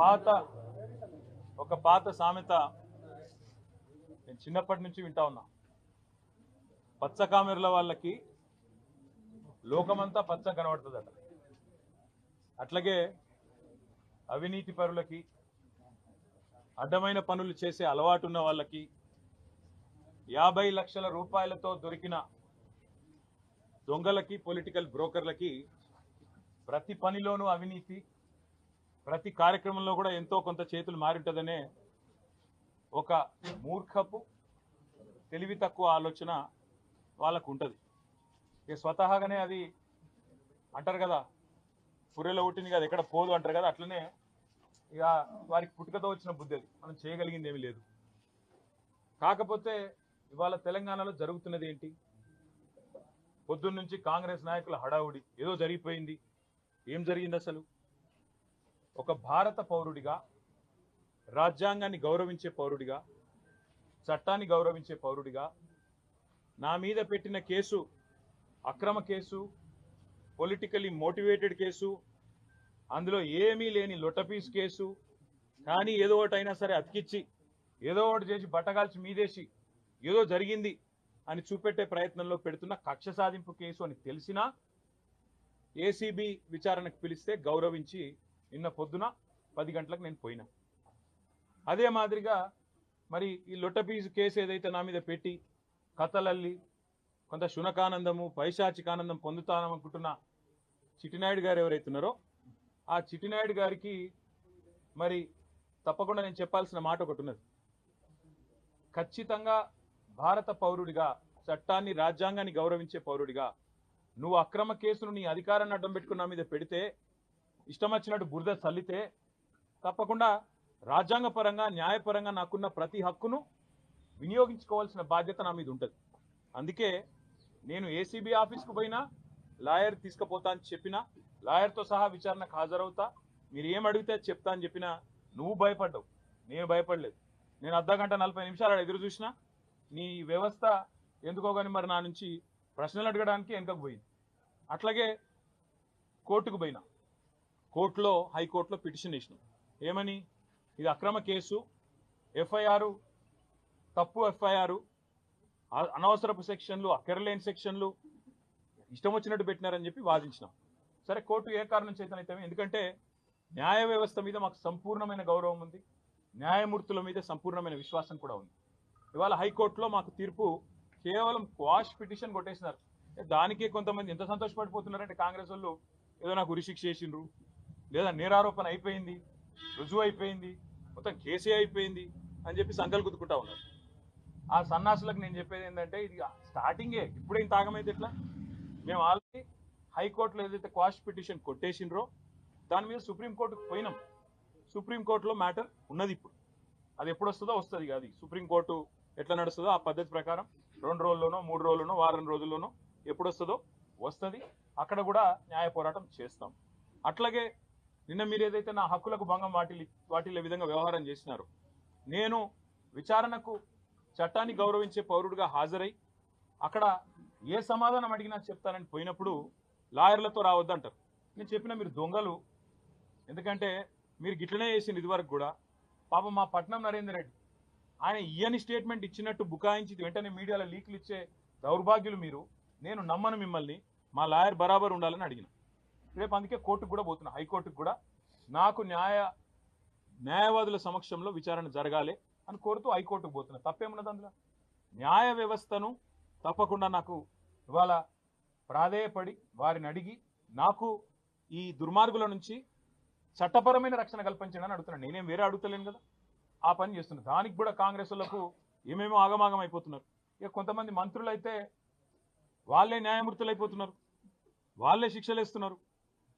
పాత సామెత నేను చిన్నప్పటి నుంచి వింటా ఉన్నా. పచ్చ కామెర్ల వాళ్ళకి లోకమంతా పచ్చ కనబడుతుందట. అట్లాగే అవినీతి పరులకి, అడ్డమైన పనులు చేసే అలవాటు ఉన్న వాళ్ళకి, 50 లక్షల రూపాయలతో దొరికిన దొంగలకి, పొలిటికల్ బ్రోకర్లకి ప్రతి పనిలోనూ అవినీతి, ప్రతి కార్యక్రమంలో కూడా ఎంతో కొంత చేతులు మారింటదనే ఒక మూర్ఖపు, తెలివి తక్కువ ఆలోచన వాళ్ళకు ఉంటుంది. ఇక స్వతహాగానే అది అంటారు కదా, పుర్రెలో పుట్టింది కదా ఎక్కడ పోదు అంటారు కదా, అట్లనే ఇక వారికి పుట్టుకతో వచ్చిన బుద్ధి అది. మనం చేయగలిగింది ఏమీ లేదు. కాకపోతే ఇవాళ తెలంగాణలో జరుగుతున్నది ఏంటి? పొద్దున్న నుంచి కాంగ్రెస్ నాయకుల హడావుడి, ఏదో జరిగిపోయింది. ఏం జరిగింది అసలు? ఒక భారత పౌరుడిగా, రాజ్యాంగాన్ని గౌరవించే పౌరుడిగా, చట్టాన్ని గౌరవించే పౌరుడిగా నా మీద పెట్టిన కేసు అక్రమ కేసు, పొలిటికలీ మోటివేటెడ్ కేసు, అందులో ఏమీ లేని లొట్టపీస్ కేసు. కానీ ఏదో ఒకటి అయినా సరే అతికిచ్చి, ఏదో ఒకటి చేసి బట్టగాల్చి మీదేసి ఏదో జరిగింది అని చూపెట్టే ప్రయత్నంలో పెడుతున్న కక్ష సాధింపు కేసు అని తెలిసినా ఏసీబీ విచారణకు పిలిస్తే గౌరవించి నిన్న పొద్దున 10 గంటలకు నేను పోయినా. అదే మాదిరిగా మరి ఈ లొట్టపీసు కేసు ఏదైతే నా మీద పెట్టి కథలల్లి కొంత శునకానందము, పైశాచికానందం పొందుతాననుకుంటున్న చిట్టినాయుడు గారు ఎవరైతున్నారో ఆ చిట్టినాయుడు గారికి మరి తప్పకుండా నేను చెప్పాల్సిన మాట ఒకటి ఉన్నది. ఖచ్చితంగా భారత పౌరుడిగా, చట్టాన్ని, రాజ్యాంగాన్ని గౌరవించే పౌరుడిగా నువ్వు అక్రమ కేసును నీ అధికారాన్ని అడ్డం పెట్టుకున్న మీద పెడితే, ఇష్టం వచ్చినట్టు బురద చల్లితే, తప్పకుండా రాజ్యాంగపరంగా, న్యాయపరంగా నాకున్న ప్రతి హక్కును వినియోగించుకోవాల్సిన బాధ్యత నా మీద ఉంటుంది. అందుకే నేను ఏసీబీ ఆఫీస్కు పోయినా లాయర్ తీసుకుపోతా అని చెప్పినా, లాయర్తో సహా విచారణకు హాజరవుతా, మీరు ఏం అడిగితే చెప్తా అని చెప్పినా నువ్వు భయపడ్డావు, నేను భయపడలేదు. నేను అర్ధగంట 40 నిమిషాలు ఎదురు చూసినా నీ వ్యవస్థ ఎందుకో కానీ మరి నా నుంచి ప్రశ్నలు అడగడానికి వెనకకు పోయింది. అట్లాగే కోర్టుకు పోయినా, కోర్టులో, హైకోర్టులో పిటిషన్ వేసినాం. ఏమని? ఇది అక్రమ కేసు, ఎఫ్ఐఆర్ తప్పు, ఎఫ్ఐఆర్ అనవసరపు సెక్షన్లు, అక్కరలేని సెక్షన్లు ఇష్టం వచ్చినట్టు పెట్టినారని చెప్పి వాదించినాం. సరే, కోర్టు ఏ కారణం చేతనైతే, ఎందుకంటే న్యాయ వ్యవస్థ మీద మాకు సంపూర్ణమైన గౌరవం ఉంది, న్యాయమూర్తుల మీద సంపూర్ణమైన విశ్వాసం కూడా ఉంది. ఇవాళ హైకోర్టులో మాకు తీర్పు కేవలం క్వాష్ పిటిషన్ కొట్టేసినారు. దానికే కొంతమంది ఎంత సంతోషపడిపోతున్నారంటే, కాంగ్రెస్ వాళ్ళు ఏదో నాకు ఉరిశిక్ష చేసిండ్రు, లేదా నేరారోపణ అయిపోయింది, రుజువు అయిపోయింది, మొత్తం కేసే అయిపోయింది అని చెప్పి సంకలు గుద్దుకుంటా ఉన్నారు. ఆ సన్నాసులకు నేను చెప్పేది ఏంటంటే, ఇది స్టార్టింగే, ఇప్పుడేం తాగమైతే ఎట్లా? మేము ఆల్రెడీ హైకోర్టులో ఏదైతే క్వాష్ పిటిషన్ కొట్టేసిండ్రో దాని మీద సుప్రీంకోర్టుకు పోయినాం. సుప్రీంకోర్టులో మ్యాటర్ ఉన్నది. ఇప్పుడు అది ఎప్పుడు వస్తుందో వస్తుంది. అది సుప్రీంకోర్టు ఎట్లా నడుస్తుందో ఆ పద్ధతి ప్రకారం 2 రోజుల్లోనో, 3 రోజుల్లోనో, వారం రోజుల్లోనో ఎప్పుడు వస్తుందో వస్తుంది. అక్కడ కూడా న్యాయ పోరాటం చేస్తాం. అట్లాగే నిన్న మీరు ఏదైతే నా హక్కులకు భంగం వాటిల్లే విధంగా వ్యవహారం చేసినారో, నేను విచారణకు చట్టాన్ని గౌరవించే పౌరుడిగా హాజరై అక్కడ ఏ సమాధానం అడిగినా చెప్తానని పోయినప్పుడు లాయర్లతో రావద్దంటారు. నేను చెప్పిన మీరు దొంగలు, ఎందుకంటే మీరు గిట్లనే చేసింది ఇదివరకు కూడా. పాపం మా పట్నం నరేందర్ రెడ్డి ఆయన ఇయ్యని స్టేట్మెంట్ ఇచ్చినట్టు బుకాయించి వెంటనే మీడియాలో లీకులు ఇచ్చే దౌర్భాగ్యులు మీరు. నేను నమ్మను మిమ్మల్ని, మా లాయర్ బరాబర్ ఉండాలని అడిగిన. రేపు అందుకే కోర్టుకు కూడా పోతున్నా, హైకోర్టుకు కూడా. నాకు న్యాయవాదుల సమక్షంలో విచారణ జరగాలి అని కోరుతూ హైకోర్టుకు పోతున్నా. తప్పేమున్నది అందులో? న్యాయ వ్యవస్థను తప్పకుండా నాకు ఇవాళ ప్రాధేయపడి వారిని అడిగి నాకు ఈ దుర్మార్గుల నుంచి చట్టపరమైన రక్షణ కల్పించండి అని అడుగుతున్నాను. నేనేం వేరే అడుగుతలేను కదా, ఆ పని చేస్తున్నా. దానికి కూడా కాంగ్రెస్ వాళ్ళకు ఏమేమో ఆగమాగం అయిపోతున్నారు. ఇక కొంతమంది మంత్రులు అయితే వాళ్ళే న్యాయమూర్తులు అయిపోతున్నారు, వాళ్ళే శిక్షలు వేస్తున్నారు,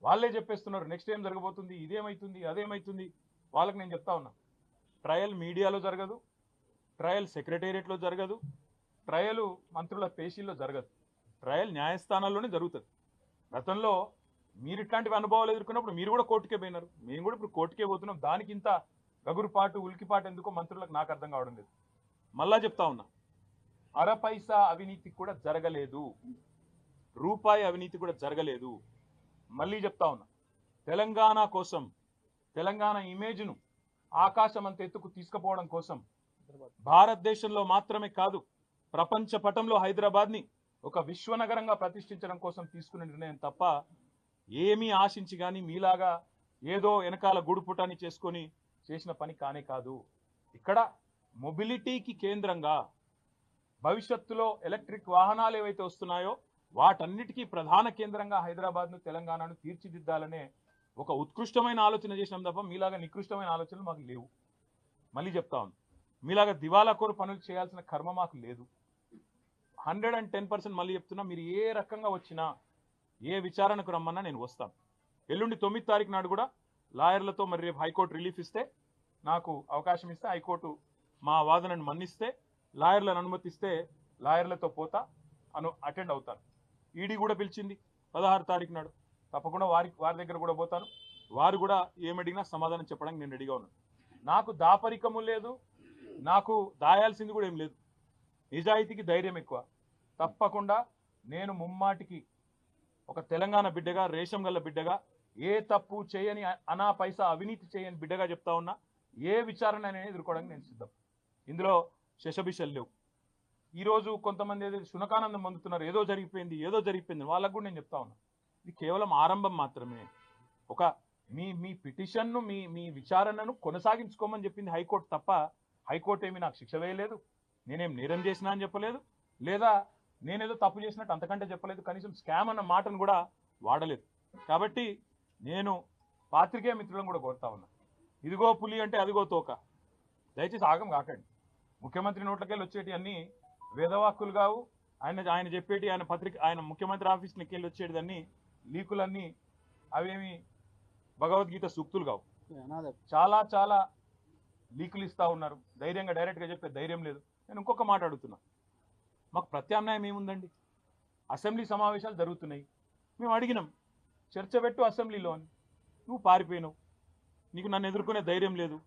వాళ్ళే చెప్పేస్తున్నారు నెక్స్ట్ ఏం జరగబోతుంది, ఇదేమవుతుంది, అదేమవుతుంది. వాళ్ళకి నేను చెప్తా ఉన్నా, ట్రయల్ మీడియాలో జరగదు, ట్రయల్ సెక్రటేరియట్లో జరగదు, ట్రయల్ మంత్రుల పేషీల్లో జరగదు, ట్రయల్ న్యాయస్థానాల్లోనే జరుగుతుంది. గతంలో మీరు ఇట్లాంటివి అనుభవాలు ఎదుర్కొన్నప్పుడు మీరు కూడా కోర్టుకే పోయినారు, మేము కూడా ఇప్పుడు కోర్టుకే పోతున్నాం. దానికి ఇంత గగురుపాటు, ఉలికిపాటు ఎందుకో మంత్రులకు నాకు అర్థం కావడం లేదు. మళ్ళా చెప్తా ఉన్నా, అరపైసా అవినీతి కూడా జరగలేదు, రూపాయి అవినీతి కూడా జరగలేదు. మళ్ళీ చెప్తా ఉన్నా, తెలంగాణ కోసం తెలంగాణ ఇమేజ్ను ఆకాశం అంత ఎత్తుకు తీసుకుపోవడం కోసం భారతదేశంలో మాత్రమే కాదు ప్రపంచ పటంలో హైదరాబాద్ని ఒక విశ్వనగరంగా ప్రతిష్ఠించడం కోసం తీసుకునే నిర్ణయం తప్ప ఏమీ ఆశించి కానీ మీలాగా ఏదో వెనకాల గుడుపుటాన్ని చేసుకొని చేసిన పని కానే కాదు. ఇక్కడ మొబిలిటీకి కేంద్రంగా భవిష్యత్తులో ఎలక్ట్రిక్ వాహనాలు ఏవైతే వస్తున్నాయో వాటన్నిటికీ ప్రధాన కేంద్రంగా హైదరాబాద్ను తెలంగాణను తీర్చిదిద్దాలనే ఒక ఉత్కృష్టమైన ఆలోచన చేసినాం తప్ప మీలాగా నికృష్టమైన ఆలోచనలు మాకు లేవు. మళ్ళీ చెప్తా ఉన్నాం, మీలాగా దివాలా కోరు పనులు చేయాల్సిన కర్మ మాకు లేదు. 110% మళ్ళీ చెప్తున్నా, మీరు ఏ రకంగా వచ్చినా ఏ విచారణకు రమ్మన్నా నేను వస్తాను. ఎల్లుండి 9వ తారీఖు నాడు కూడా లాయర్లతో మరి రేపు హైకోర్టు రిలీఫ్ ఇస్తే నాకు అవకాశం ఇస్తే హైకోర్టు మా వాదనను మన్నిస్తే లాయర్లను అనుమతిస్తే లాయర్లతో పోతా అటెండ్ అవుతాను. ఈడీ కూడా పిలిచింది 16వ తారీఖు నాడు, తప్పకుండా వారి దగ్గర కూడా పోతాను. వారు కూడా ఏమడిగినా సమాధానం చెప్పడానికి నేను రెడీగా ఉన్నాను. నాకు దాపరికము లేదు, నాకు దాయాల్సింది కూడా ఏం లేదు. నిజాయితీకి ధైర్యం ఎక్కువ. తప్పకుండా నేను ముమ్మాటికి ఒక తెలంగాణ బిడ్డగా, రేషం గల్ల బిడ్డగా, ఏ తప్పు చేయని అనా పైసా అవినీతి చేయని బిడ్డగా చెప్తా ఉన్నా, ఏ విచారణ అనేది ఎదుర్కోవడానికి నేను సిద్ధం. ఇందులో శశబిషలు లేవు. ఈరోజు కొంతమంది ఏదో శునకానందం పొందుతున్నారు, ఏదో జరిగిపోయింది వాళ్ళకు కూడా నేను చెప్తా ఉన్నా, ఇది కేవలం ఆరంభం మాత్రమే. ఒక మీ పిటిషన్ను మీ విచారణను కొనసాగించుకోమని చెప్పింది హైకోర్టు తప్ప హైకోర్టు ఏమి నాకు శిక్ష వేయలేదు, నేనేం నేరం చేసినా అని చెప్పలేదు, లేదా నేనేదో తప్పు చేసినట్టు అంతకంటే చెప్పలేదు, కనీసం స్కామ్ అన్న మాటను కూడా వాడలేదు. కాబట్టి నేను పాత్రికేయ మిత్రులను కూడా కోరుతా ఉన్నా, ఇదిగో పులి అంటే అదిగో తోక, దయచేసి ఆగం కాకండి. ముఖ్యమంత్రి నోట్లకెళ్ళి వచ్చేటి అన్నీ వేదవాక్కులు కావు. ఆయన చెప్పేటి ఆయన ముఖ్యమంత్రి ఆఫీస్కి వెళ్ళి వచ్చేటి అన్నీ లీకులన్నీ అవేమి భగవద్గీత సూక్తులు కావు. చాలా చాలా లీకులు ఇస్తూ ఉన్నారు. ధైర్యంగా డైరెక్ట్గా చెప్పే ధైర్యం లేదు. నేను ఇంకొక మాట అడుగుతున్నా, మాకు ప్రత్యామ్నాయం ఏముందండి? అసెంబ్లీ సమావేశాలు జరుగుతున్నాయి, మేము అడిగినాం చర్చ పెట్టు అసెంబ్లీలో అని, నువ్వు పారిపోయినావు, నీకు నన్ను ఎదుర్కొనే ధైర్యం లేదు.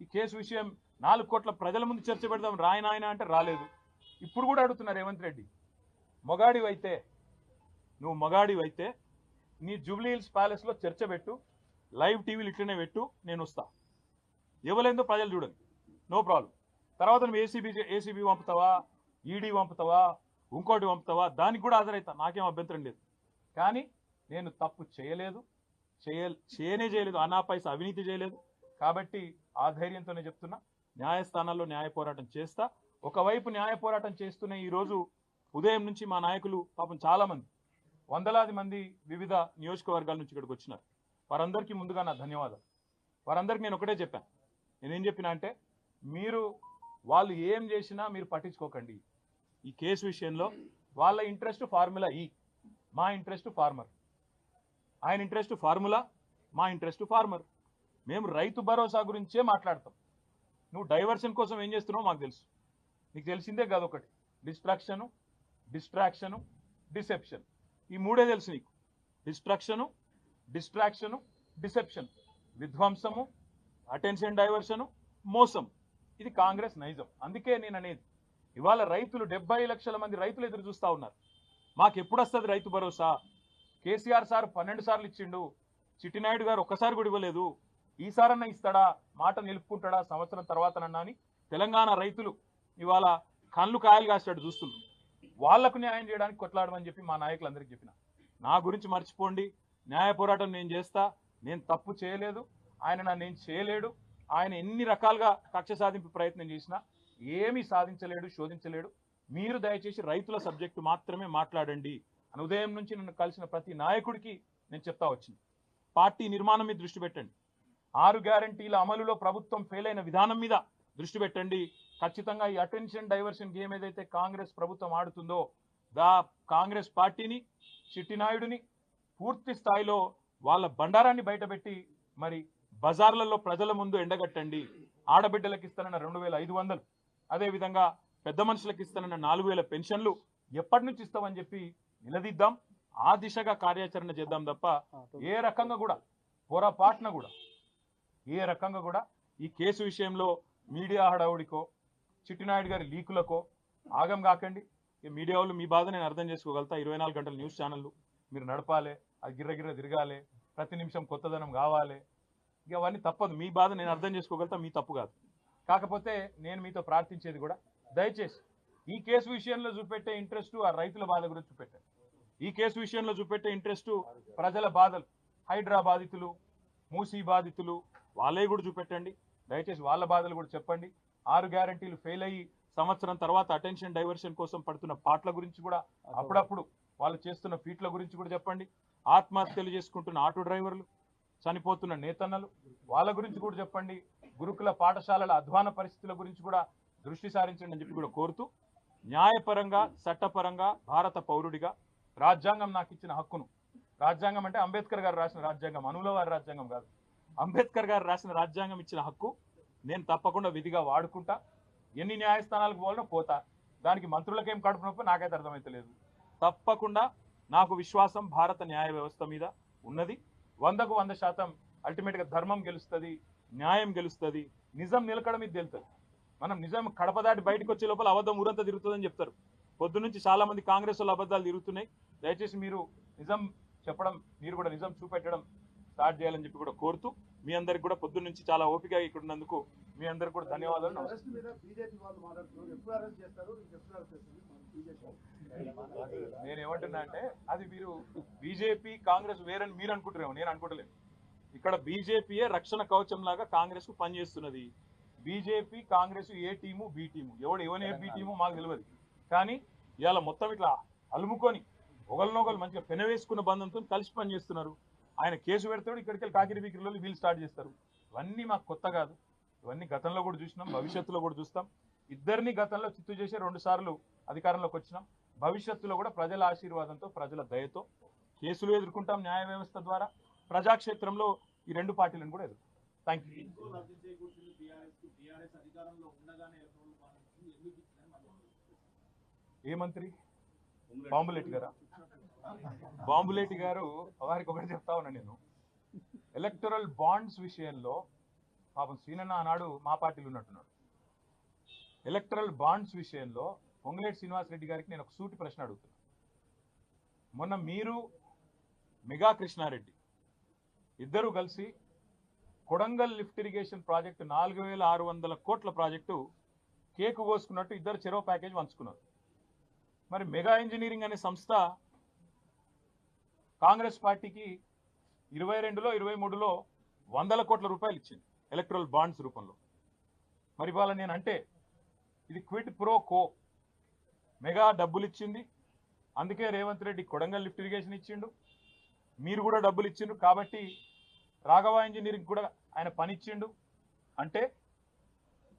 ఈ కేసు విషయం 4 కోట్ల ప్రజల ముందు చర్చ పెడదాం రాయనాయన అంటే రాలేదు. ఇప్పుడు కూడా అడుగుతున్నారు రేవంత్ రెడ్డి, నువ్వు మగాడివైతే నీ జూబ్లీ హిల్స్ ప్యాలెస్లో చర్చ పెట్టు, లైవ్ టీవీలు ఇట్లనే పెట్టు, నేను వస్తా, ఇవ్వలేదో ప్రజలు చూడండి, నో ప్రాబ్లం. తర్వాత నువ్వు ఏసీబీ పంపుతావా, ఈడీ పంపుతావా, ఇంకోటి పంపుతావా, దానికి కూడా హాజరవుతా, నాకేం అభ్యంతరం లేదు. కానీ నేను తప్పు చేయలేదు, అనా పైసా అవినీతి చేయలేదు. కాబట్టి ఆ ధైర్యంతోనే చెప్తున్నా, న్యాయస్థానాల్లో న్యాయ పోరాటం చేస్తా. ఒకవైపు న్యాయ పోరాటం చేస్తూనే ఈరోజు ఉదయం నుంచి మా నాయకులు పాపం చాలామంది, వందలాది మంది వివిధ నియోజకవర్గాల నుంచి ఇక్కడికి వచ్చినారు. వారందరికీ ముందుగా నా ధన్యవాదాలు. వారందరికీ నేను ఒకటే చెప్పాను, నేనేం చెప్పినా అంటే, వాళ్ళు ఏం చేసినా మీరు పట్టించుకోకండి. ఈ కేసు విషయంలో వాళ్ళ ఇంట్రెస్ట్ ఫార్ములా ఈ, మా ఇంట్రెస్ట్ ఫార్మర్. ఆయన ఇంట్రెస్ట్ ఫార్ములా, మా ఇంట్రెస్ట్ ఫార్మర్. మేము రైతు భరోసా గురించే మాట్లాడతాం. నువ్వు డైవర్షన్ కోసం ఏం చేస్తున్నావో మాకు తెలుసు. నీకు తెలిసిందే కాదు, ఒకటి డిస్ట్రాక్షను, డిసెప్షన్. ఈ మూడే తెలుసు నీకు. డిస్ట్రాక్షను, డిసెప్షన్, విధ్వంసము, అటెన్షన్ డైవర్షను, మోసం. ఇది కాంగ్రెస్ నైజం. అందుకే నేను అనేది, ఇవాళ రైతులు 70 లక్షల మంది రైతులు ఎదురు చూస్తూ ఉన్నారు. మాకు ఎప్పుడు వస్తుంది రైతు భరోసా? కేసీఆర్ సార్ 12 సార్లు ఇచ్చిండు, చిట్టినాయుడు గారు ఒక్కసారి కూడా ఇవ్వలేదు, ఈసారన్నా ఇస్తాడా, మాట నిలుపుకుంటాడా సంవత్సరం తర్వాతనన్నా అని తెలంగాణ రైతులు ఇవాళ కళ్ళు కాయలు కాస్తాడు చూస్తున్నారు. వాళ్లకు న్యాయం చేయడానికి కొట్లాడమని చెప్పి మా నాయకులందరికీ చెప్పిన. నా గురించి మర్చిపోండి, న్యాయ పోరాటం నేను చేస్తా, నేను తప్పు చేయలేదు, ఆయన నన్ను చేయలేడు. ఆయన ఎన్ని రకాలుగా కక్ష సాధింపు ప్రయత్నం చేసినా ఏమీ సాధించలేడు, శోధించలేడు. మీరు దయచేసి రైతుల సబ్జెక్టు మాత్రమే మాట్లాడండి అని ఉదయం నుంచి నన్ను కలిసిన ప్రతి నాయకుడికి నేను చెప్తా వచ్చింది. పార్టీ నిర్మాణం మీద దృష్టి పెట్టండి, 6 గ్యారంటీల అమలులో ప్రభుత్వం ఫెయిల్ అయిన విధానం మీద దృష్టి పెట్టండి. ఖచ్చితంగా ఈ అటెన్షన్ డైవర్షన్ గేమ్ ఏదైతే కాంగ్రెస్ ప్రభుత్వం ఆడుతుందో, కాంగ్రెస్ పార్టీని, చిట్టినాయుడిని పూర్తి స్థాయిలో వాళ్ళ బండారాన్ని బయటపెట్టి మరి బజార్లలో ప్రజల ముందు ఎండగట్టండి. ఆడబిడ్డలకు ఇస్తానన్న 2500, అదేవిధంగా పెద్ద మనుషులకు ఇస్తానన్న 4000 పెన్షన్లు ఎప్పటి నుంచి ఇస్తామని చెప్పి నిలదీద్దాం. ఆ దిశగా కార్యాచరణ చేద్దాం తప్ప ఏ రకంగా కూడా పొరపాటున కూడా ఈ కేసు విషయంలో మీడియా హడావుడికో, చిట్టినాయుడు గారి లీకులకో ఆగం కాకండి. ఈ మీడియా వాళ్ళు మీ బాధ నేను అర్థం చేసుకోగలుగుతా. 24 గంటల న్యూస్ ఛానళ్ళు మీరు నడపాలి, అది గిర్రగిర్ర తిరగాలి, ప్రతి నిమిషం కొత్తదనం కావాలి. ఇక అవన్నీ తప్పదు, మీ బాధ నేను అర్థం చేసుకోగలుగుతా, మీ తప్పు కాదు. కాకపోతే నేను మీతో ప్రార్థించేది కూడా దయచేసి ఈ కేసు విషయంలో చూపెట్టే ఇంట్రెస్ట్ ఆ రైతుల బాధ గురించి చూపెట్టారు. ఈ కేసు విషయంలో చూపెట్టే ఇంట్రెస్ట్ ప్రజల బాధలు, హైడ్రా బాధితులు, మూసీ బాధితులు, వాళ్ళే కూడా చూపెట్టండి. దయచేసి వాళ్ళ బాధలు కూడా చెప్పండి. 6 గ్యారంటీలు ఫెయిల్ అయ్యి సంవత్సరం తర్వాత అటెన్షన్ డైవర్షన్ కోసం పడుతున్న పాటల గురించి కూడా అప్పుడప్పుడు వాళ్ళు చేస్తున్న ఫీట్ల గురించి కూడా చెప్పండి. ఆత్మహత్యలు చేసుకుంటున్న ఆటో డ్రైవర్లు, చనిపోతున్న నేతన్నలు, వాళ్ళ గురించి కూడా చెప్పండి. గురుకుల పాఠశాలల అధ్వాన పరిస్థితుల గురించి కూడా దృష్టి సారించండి అని చెప్పి కూడా కోరుతూ, న్యాయపరంగా చట్టపరంగా భారత పౌరుడిగా రాజ్యాంగం నాకు ఇచ్చిన హక్కును, రాజ్యాంగం అంటే అంబేద్కర్ గారు రాసిన రాజ్యాంగం, అనుల వారి రాజ్యాంగం కాదు, అంబేద్కర్ గారు రాసిన రాజ్యాంగం ఇచ్చిన హక్కు నేను తప్పకుండా విధిగా వాడుకుంటా. ఎన్ని న్యాయస్థానాలకు పోవాలో పోతా, దానికి మంత్రులకేం కడుపు నొప్పి నాకైతే అర్థమైతలేదు. తప్పకుండా నాకు విశ్వాసం భారత న్యాయ వ్యవస్థ మీద ఉన్నది. 100కు 100% అల్టిమేట్గా ధర్మం గెలుస్తుంది, న్యాయం గెలుస్తుంది, నిజం నిలకడ మీద తెలుస్తుంది. మనం నిజం కడప దాటి బయటకు వచ్చే లోపల అబద్ధం ఊరంతా తిరుగుతుందని చెప్తారు. పొద్దు నుంచి చాలా మంది కాంగ్రెస్ వాళ్ళు అబద్ధాలు తిరుగుతున్నాయి. దయచేసి మీరు నిజం చెప్పడం, మీరు కూడా నిజం చూపెట్టడం స్టార్ట్ చేయాలని చెప్పి కూడా కోరుతూ, మీ అందరికి కూడా పొద్దు నుంచి చాలా ఓపికగా ఇక్కడ ఉన్నందుకు మీ అందరికి కూడా ధన్యవాదాలు. నేనేమంటున్నా అంటే అది మీరు బీజేపీ కాంగ్రెస్ వేరని మీరు అనుకుంటారేమో, నేను అనుకుంటలేను. ఇక్కడ బీజేపీయే రక్షణ కవచం లాగా కాంగ్రెస్ కు పనిచేస్తున్నది. బీజేపీ కాంగ్రెస్ ఏ టీము బి టీము, ఎవరు బి టీము మాకు తెలియదు. కానీ ఇవాళ మొత్తం ఇట్లా అలుముకొని ఒకరినొకరు మంచిగా పెనవేసుకున్న బంధంతో కలిసి పనిచేస్తున్నారు. ఆయన కేసు పెడతాడు, ఇక్కడికి వెళ్ళి కాకిరి బీకిరిలో వీళ్ళు స్టార్ట్ చేస్తారు. ఇవన్నీ మాకు కొత్త కాదు, ఇవన్నీ గతంలో కూడా చూసినాం, భవిష్యత్తులో కూడా చూస్తాం. ఇద్దరిని గతంలో చిత్తు చేసి 2 సార్లు అధికారంలోకి వచ్చినాం. భవిష్యత్తులో కూడా ప్రజల ఆశీర్వాదంతో, ప్రజల దయతో కేసులు ఎదుర్కొంటాం న్యాయ వ్యవస్థ ద్వారా. ప్రజాక్షేత్రంలో ఈ 2 పార్టీలను కూడా ఎదుర్కొంటాం. Thank you. ఏ మంత్రి? బాంబులేటి గారా? బాంబులేటి గారు వారికి ఒకటి చెప్తా ఉన్నా నేను. ఎలక్టరల్ బాండ్స్ విషయంలో పాపం సీనన్న ఆనాడు మా పార్టీలో ఉన్నట్టున్నాడు. ఎలక్టరల్ బాండ్స్ విషయంలో పొంగులేటి శ్రీనివాసరెడ్డి గారికి నేను ఒక సూటి ప్రశ్న అడుగుతున్నా. మొన్న మీరు మెగా కృష్ణారెడ్డి ఇద్దరు కలిసి కొడంగల్ లిఫ్ట్ ఇరిగేషన్ ప్రాజెక్టు 4600 కోట్ల ప్రాజెక్టు కేకు కోసుకున్నట్టు ఇద్దరు చెరో ప్యాకేజ్ పంచుకున్నారు. మరి మెగా ఇంజనీరింగ్ అనే సంస్థ కాంగ్రెస్ పార్టీకి 22లో 23లో 100 కోట్ల రూపాయలు ఇచ్చింది ఎలక్ట్రల్ బాండ్స్ రూపంలో. మరి ఇవాళ నేను అంటే ఇది క్విడ్ ప్రో కో. మెగా డబ్బులు ఇచ్చింది, అందుకే రేవంత్ రెడ్డి కొడంగల్ లిఫ్ట్ ఇరిగేషన్ ఇచ్చిండు, మీరు కూడా డబ్బులు ఇచ్చిండు, కాబట్టి రాఘవ ఇంజనీరింగ్ కూడా ఆయన పని ఇచ్చిండు అంటే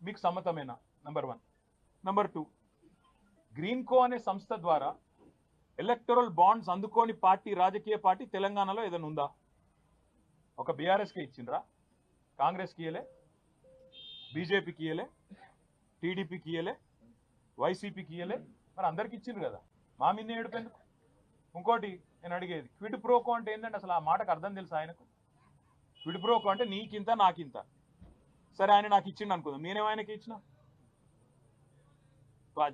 మీకు సమ్మతమేనా? నంబర్ 1. నంబర్ 2, గ్రీన్కో అనే సంస్థ ద్వారా ఎలక్టరల్ బాండ్స్ అందుకోని పార్టీ, రాజకీయ పార్టీ తెలంగాణలో ఏదైనా ఉందా? ఒక బీఆర్ఎస్కి ఇచ్చిండ్రా? కాంగ్రెస్కి ఇయలే, బీజేపీకి ఇయలే, టీడీపీకి ఇయలే, వైసీపీకి ఇయలే, మరి అందరికి ఇచ్చిండ్రు కదా, మా మీద ఏడుపెందుకు? ఇంకోటి నేను అడిగేది, క్విడ్ ప్రోకో అంటే ఏంటంటే అసలు ఆ మాటకు అర్థం తెలుసు ఆయనకు? క్విడ్ ప్రోకో అంటే నీకింత నాకింత. సరే ఆయన నాకు ఇచ్చిండు అనుకుందాం, నేనేమో ఆయనకి ఇచ్చిన,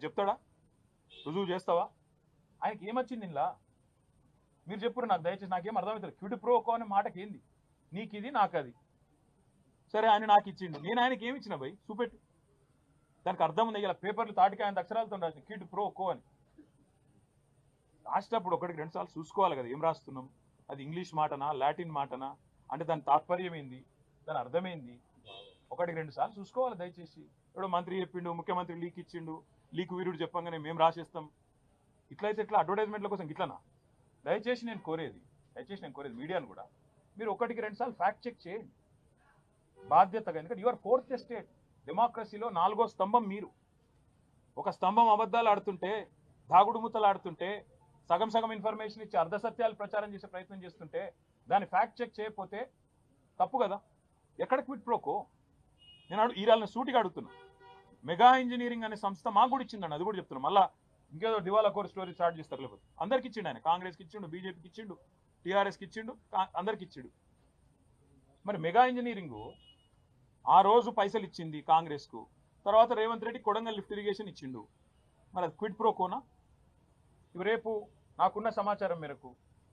చెప్తాడా? రుజువు చేస్తావా? ఆయనకి ఏమొచ్చింది ఇలా? మీరు చెప్పురు నాకు, దయచేసి నాకేం అర్థమవుతుంది. క్విడ్ ప్రోకో అనే మాటకి ఏంది? నీకు ఇది నాకు అది. సరే ఆయన నాకు ఇచ్చిండు, నేను ఆయనకి ఏమి ఇచ్చిన భయ్ చూపెట్టు, దానికి అర్థం ఉంది. ఇలా పేపర్లు తాటికి ఆయన అక్షరాలతో రాసింది క్విడ్ ప్రోకో అని. రాసేటప్పుడు 1-2 సార్లు చూసుకోవాలి కదా ఏం రాస్తున్నాం, అది ఇంగ్లీష్ మాటనా లాటిన్ మాటనా, అంటే దాని తాత్పర్యం ఏంది, దాని అర్థమైంది, 1-2 సార్లు చూసుకోవాలి దయచేసి. ఇప్పుడు మంత్రి చెప్పిండు, ముఖ్యమంత్రి లీక్ ఇచ్చిండు, లీక్ వీరుడు చెప్పంగానే మేము రాసేస్తాం. ఇట్లయితే ఇట్లా అడ్వర్టైజ్మెంట్ల కోసం ఇట్లనా? దయచేసి నేను కోరేది మీడియాను కూడా, మీరు 1-2 సార్లు ఫ్యాక్ట్ చెక్ చేయండి బాధ్యతగా. ఎందుకంటే యువర్ 4th ఎస్టేట్, డెమోక్రసీలో 4వ స్తంభం మీరు. ఒక స్తంభం అబద్ధాలు ఆడుతుంటే, దాగుడు మూతలు ఆడుతుంటే, సగం సగం ఇన్ఫర్మేషన్ ఇచ్చి అర్ధసత్యాలు ప్రచారం చేసే ప్రయత్నం చేస్తుంటే దాన్ని ఫ్యాక్ట్ చెక్ చేయకపోతే తప్పు కదా. ఎక్కడ క్విడ్ ప్రోకో? నేను ఈరాలని సూటిగా అడుగుతున్నా. మెగా ఇంజనీరింగ్ అనే సంస్థ మాకు కూడా ఇచ్చిందండి, అది కూడా చెప్తున్నాను. మళ్ళీ ఇంకేదో దివాలా కోర్ స్టోరీ స్టార్ట్ చేస్తారు. లేకపోతే అందరికి ఇచ్చిండు ఆయన, కాంగ్రెస్కి ఇచ్చిండు, బీజేపీకి ఇచ్చిండు, టీఆర్ఎస్కి ఇచ్చిండు, అందరికి ఇచ్చిండు. మరి మెగా ఇంజనీరింగ్ ఆ రోజు పైసలు ఇచ్చింది కాంగ్రెస్కు, తర్వాత రేవంత్ రెడ్డి కొడంగల్ లిఫ్ట్ ఇరిగేషన్ ఇచ్చిండు, మరి అది క్విడ్ ప్రోకోనా? రేపు నాకున్న సమాచారం మేరకు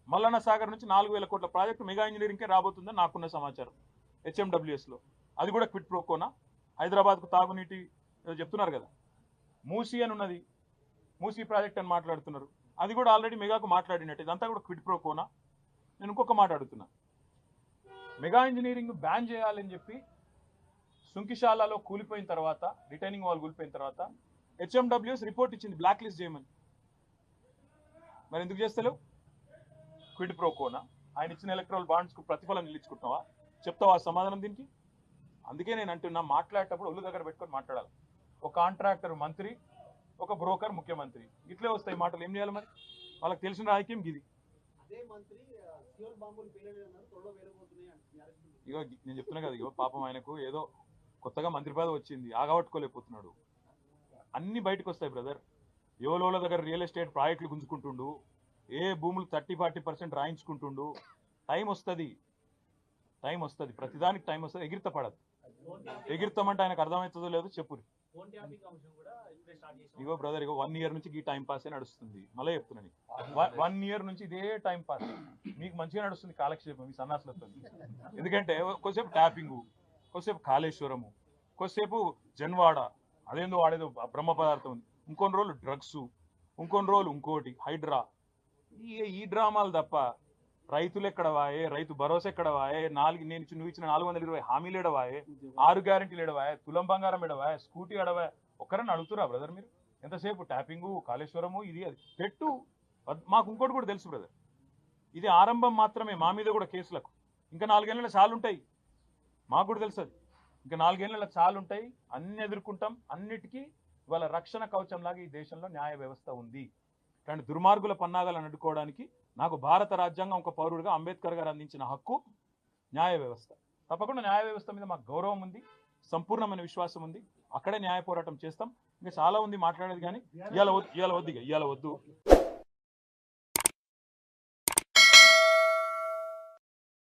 మల్లన్న సాగర్ నుంచి 4000 కోట్ల ప్రాజెక్టు మెగా ఇంజనీరింగ్కే రాబోతుందని నాకున్న సమాచారం. హెచ్ఎండబ్ల్యూఎస్లో, అది కూడా క్విట్ ప్రోకోనా? హైదరాబాద్కు తాగునీటి ఏదో చెప్తున్నారు కదా, మూసీ అని ఉన్నది, మూసీ ప్రాజెక్ట్ అని మాట్లాడుతున్నారు, అది కూడా ఆల్రెడీ మెగాకు మాట్లాడినట్టు, ఇదంతా కూడా క్విట్ ప్రోకోనా? నేను ఇంకొక మాట అడుగుతున్నా, మెగా ఇంజనీరింగ్ బ్యాన్ చేయాలని చెప్పి సుంకిశాలలో కూలిపోయిన తర్వాత, రిటైనింగ్ వాల్ కూలిపోయిన తర్వాత హెచ్ఎండబ్ల్యూఎస్ రిపోర్ట్ ఇచ్చింది బ్లాక్ లిస్ట్ చేయమని. మరి ఎందుకు చేస్తలేవు? క్విడ్ ప్రోకోనా? ఆయన ఇచ్చిన ఎలక్ట్రల్ బాండ్స్కు ప్రతిఫలం నిలుచుకుంటున్నావా? చెప్తావా సమాధానం దీనికి? అందుకే నేను అంటున్నా, మాట్లాడేటప్పుడు ఒళ్ళు దగ్గర పెట్టుకొని మాట్లాడాలి. ఒక కాంట్రాక్టర్ మంత్రి, ఒక బ్రోకర్ ముఖ్యమంత్రి, ఇట్లే వస్తాయి మాటలు. ఏం చేయాలి మరి? వాళ్ళకి తెలిసిన రాజకీయం గిది. ఇగో నేను చెప్తున్నా కదా, ఇగో పాపం ఆయనకు ఏదో కొత్తగా మంత్రి పదవి వచ్చింది, ఆగబట్టుకోలేకపోతున్నాడు. అన్ని బయటకు వస్తాయి బ్రదర్. యోలోల దగ్గర రియల్ ఎస్టేట్ ప్రాజెక్టులు గుంజుకుంటుండు, ఏ భూములు 30-40% రాయించుకుంటుండు. టైం వస్తుంది, ప్రతిదానికి టైం వస్తుంది. ఎగిరితపడదు. ఎగిరితామంటే ఆయనకు అర్థమవుతుందో లేదో చెప్పురు. ఇగో బ్రదర్, ఇగో 1 year నుంచి ఈ టైం పాస్ నడుస్తుంది. మళ్ళీ చెప్తున్నాను, 1 year నుంచి ఇదే టైం పాస్. మీకు మంచిగా నడుస్తుంది కాలక్షేపం ఈ సన్నాసులతో. ఎందుకంటే కొద్దిసేపు ట్యాపింగు, కొద్దిసేపు కాళేశ్వరము, కొద్దిసేపు జన్వాడ, అదేందో వాడేదో బ్రహ్మ పదార్థం ఉంది, ఇంకొన్ని రోజులు డ్రగ్స్, ఇంకొన్ని రోజులు ఇంకోటి హైడ్రా. ఈ డ్రామాలు తప్ప రైతులు ఎక్కడ వాయే, రైతు భరోసా ఎక్కడ వాయే, నువ్వు ఇచ్చిన 420 హామీలు ఎడవాయే, 6 గ్యారెంటీలు ఎడవాయే, తులం బంగారం ఎడవాయే, స్కూటీ ఎడవాయే? ఒక్కరని అడుగుతురా బ్రదర్ మీరు? ఎంతసేపు ట్యాపింగు, కాళేశ్వరము, ఇది అది పెట్టు. మాకు ఇంకోటి కూడా తెలుసు బ్రదర్, ఇది ఆరంభం మాత్రమే. మా మీద కూడా కేసులకు ఇంకా 4 ఏళ్ళ చాలు ఉంటాయి. మాకు కూడా తెలుసు అది. ఇంకా 4 ఏళ్ళ చాలు ఉంటాయి. అన్ని ఎదుర్కొంటాం. అన్నిటికీ ఇవాళ రక్షణ కవచంలాగా ఈ దేశంలో న్యాయ వ్యవస్థ ఉంది. ఇలాంటి దుర్మార్గుల పన్నాగాలను అడ్డుకోవడానికి నాకు భారత రాజ్యాంగం ఒక పౌరుడిగా అంబేద్కర్ గారు అందించిన హక్కు న్యాయ వ్యవస్థ. తప్పకుండా న్యాయ వ్యవస్థ మీద మాకు గౌరవం ఉంది, సంపూర్ణమైన విశ్వాసం ఉంది. అక్కడే న్యాయ పోరాటం చేస్తాం. ఇంకా చాలా ఉంది మాట్లాడేది, కానీ ఇవాళ వద్దు.